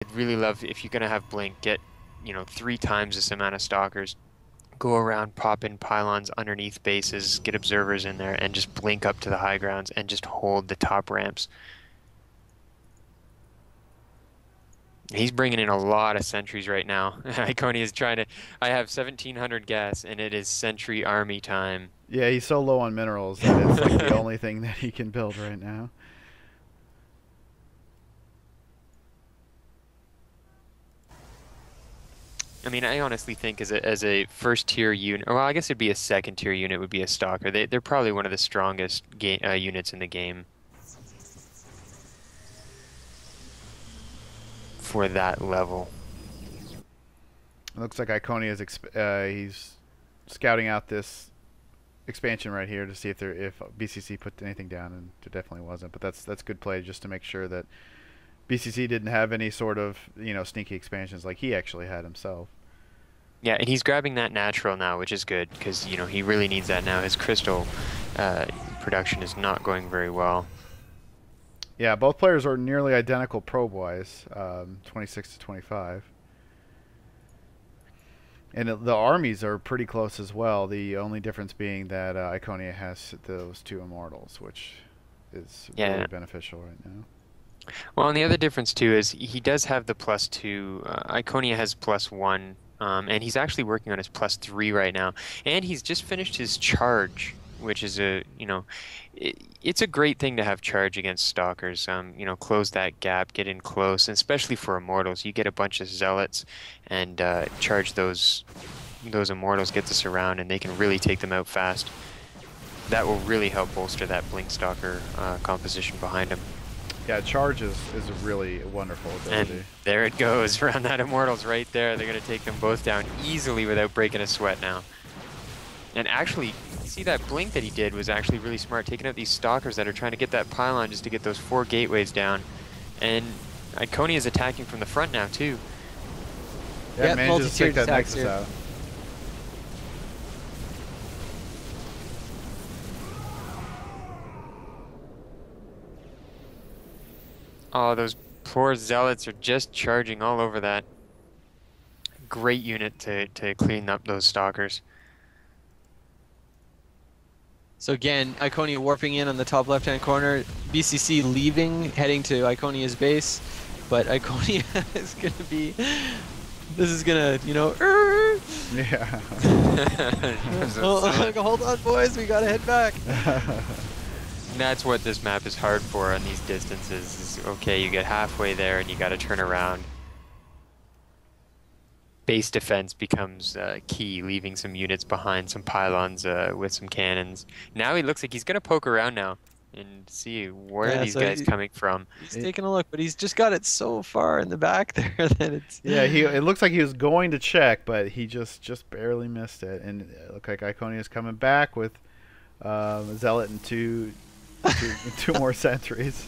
I'd really love if you're gonna have Blink, get 3 times this amount of stalkers. Go around, pop in pylons underneath bases, get observers in there, and just blink up to the high grounds and just hold the top ramps. He's bringing in a lot of sentries right now. Iconia is trying to. I have 1,700 gas, and it is sentry army time. Yeah, he's so low on minerals that it's like the only thing that he can build right now. I mean, I honestly think as a first tier unit, well, I guess it'd be a second tier unit would be a stalker. They're probably one of the strongest units in the game for that level. It looks like Iconia is he's scouting out this expansion right here to see if BCC put anything down, and it definitely wasn't. But that's good play just to make sure that BCC didn't have any sort of sneaky expansions like he actually had himself. Yeah, and he's grabbing that natural now, which is good because he really needs that now. His crystal uh, production is not going very well. Yeah, both players are nearly identical probe-wise, 26 to 25. And the armies are pretty close as well. The only difference being that Iconia has those 2 immortals, which is Yeah. really beneficial right now. Well, and the other difference too is he does have the +2. Iconia has +1, and he's actually working on his +3 right now. And he's just finished his charge, which is it's a great thing to have charge against stalkers. Close that gap, get in close, and especially for immortals. You get a bunch of zealots and charge those immortals, get this around, and they can really take them out fast. That will really help bolster that blink stalker composition behind him. Yeah, charge is a really wonderful ability. And there it goes, around that immortals right there. They're going to take them both down easily without breaking a sweat now. And actually, you see that blink that he did was actually really smart, taking out these stalkers that are trying to get that pylon just to get those 4 gateways down. And Iconia is attacking from the front now, too. Yeah, manages to take that Nexus out. Oh, those poor zealots are just charging all over that. Great unit to clean up those stalkers. So again, Iconia warping in on the top left-hand corner. BCC leaving, heading to Iconia's base. But Iconia is going to be... This is going to, Yeah. Hold on, boys. We got to head back. That's what this map is hard for on these distances. Is okay, you get halfway there and you got to turn around. Base defense becomes key, leaving some units behind, some pylons with some cannons. Now he looks like he's going to poke around now and see where are these guys coming from. He's taking a look, but he's just got it so far in the back there that it's... Yeah, it looks like he was going to check, but he just barely missed it. And it looked like Iconia is coming back with a Zealot and two more sentries.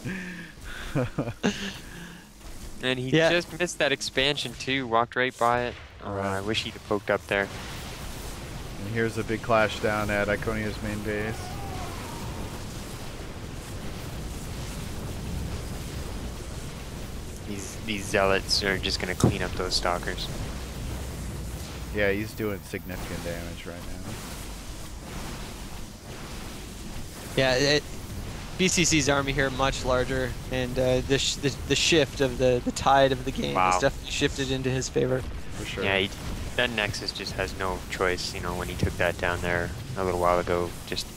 And he just missed that expansion too, walked right by it. I wish he'd have poked up there. And here's a big clash down at Iconia's main base. These zealots are just going to clean up those stalkers. Yeah, he's doing significant damage right now. Yeah, BCC's army here much larger, and the shift of the tide of the game has definitely shifted into his favor. For sure. Yeah, that Nexus just has no choice. When he took that down there a little while ago, just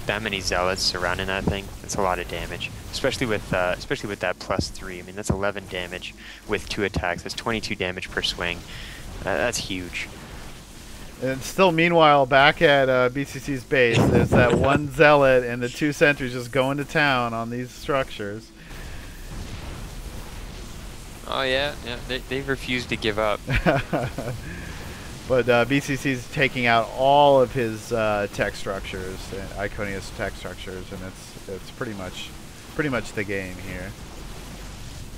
that many zealots surrounding that thing. That's a lot of damage, especially with that +3. I mean, that's 11 damage with 2 attacks. That's 22 damage per swing. That's huge. And still, meanwhile, back at BCC's base, there's that one zealot and the 2 sentries just going to town on these structures. Oh yeah, they've refused to give up. But BCC's taking out all of his tech structures, Iconia's tech structures, and it's pretty much the game here.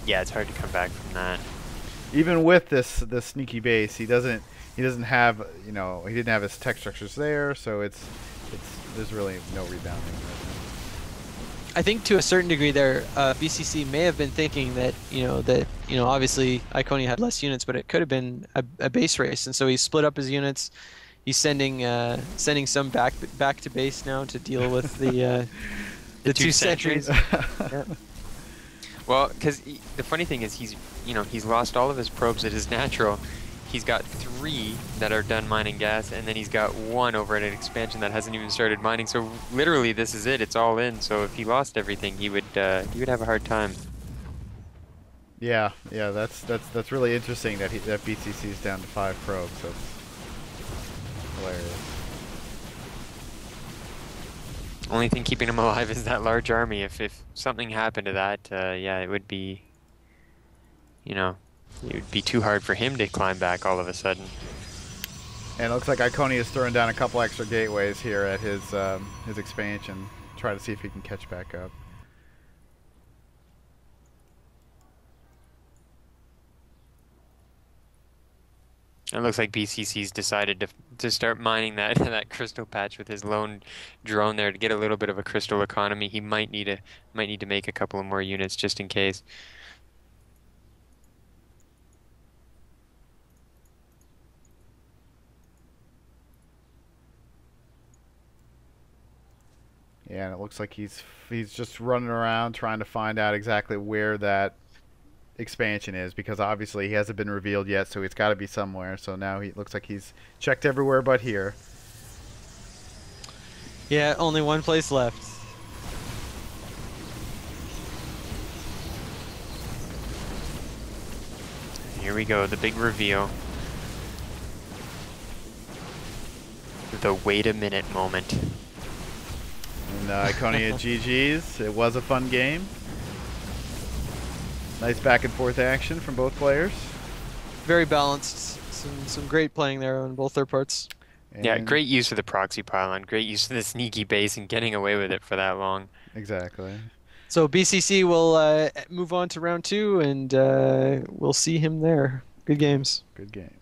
Yeah, it's hard to come back from that. Even with this sneaky base, he doesn't have he didn't have his tech structures there, so there's really no rebounding right now. I think to a certain degree there, BCC may have been thinking that obviously Iconia had less units, but it could have been a base race, and so he split up his units. He's sending some back to base now to deal with the two sentries. Yeah. Well, because the funny thing is he's lost all of his probes at his natural. He's got 3 that are done mining gas, and then he's got 1 over at an expansion that hasn't even started mining. So literally, this is it. It's all in. So if he lost everything, he would have a hard time. Yeah, that's really interesting that BCC is down to 5 probes. That's hilarious. Only thing keeping him alive is that large army. If something happened to that, yeah, it would be, it would be too hard for him to climb back all of a sudden. And it looks like Iconia is throwing down a couple extra gateways here at his expansion. Try to see if he can catch back up. It looks like BCC's decided to start mining that that crystal patch with his lone drone there to get a little bit of a crystal economy. He might need to make a couple of more units just in case. Yeah, and it looks like he's just running around trying to find out exactly where that expansion is, because obviously he hasn't been revealed yet, so it's got to be somewhere. So now he looks like he's checked everywhere but here. Yeah, only one place left. Here we go, the big reveal. The wait a minute moment. And Iconia GG's. It was a fun game. Nice back and forth action from both players. Very balanced. Some great playing there on both their parts. And yeah, great use of the proxy pylon. Great use of the sneaky base and getting away with it for that long. Exactly. So BCC will move on to round 2, and we'll see him there. Good games. Good game.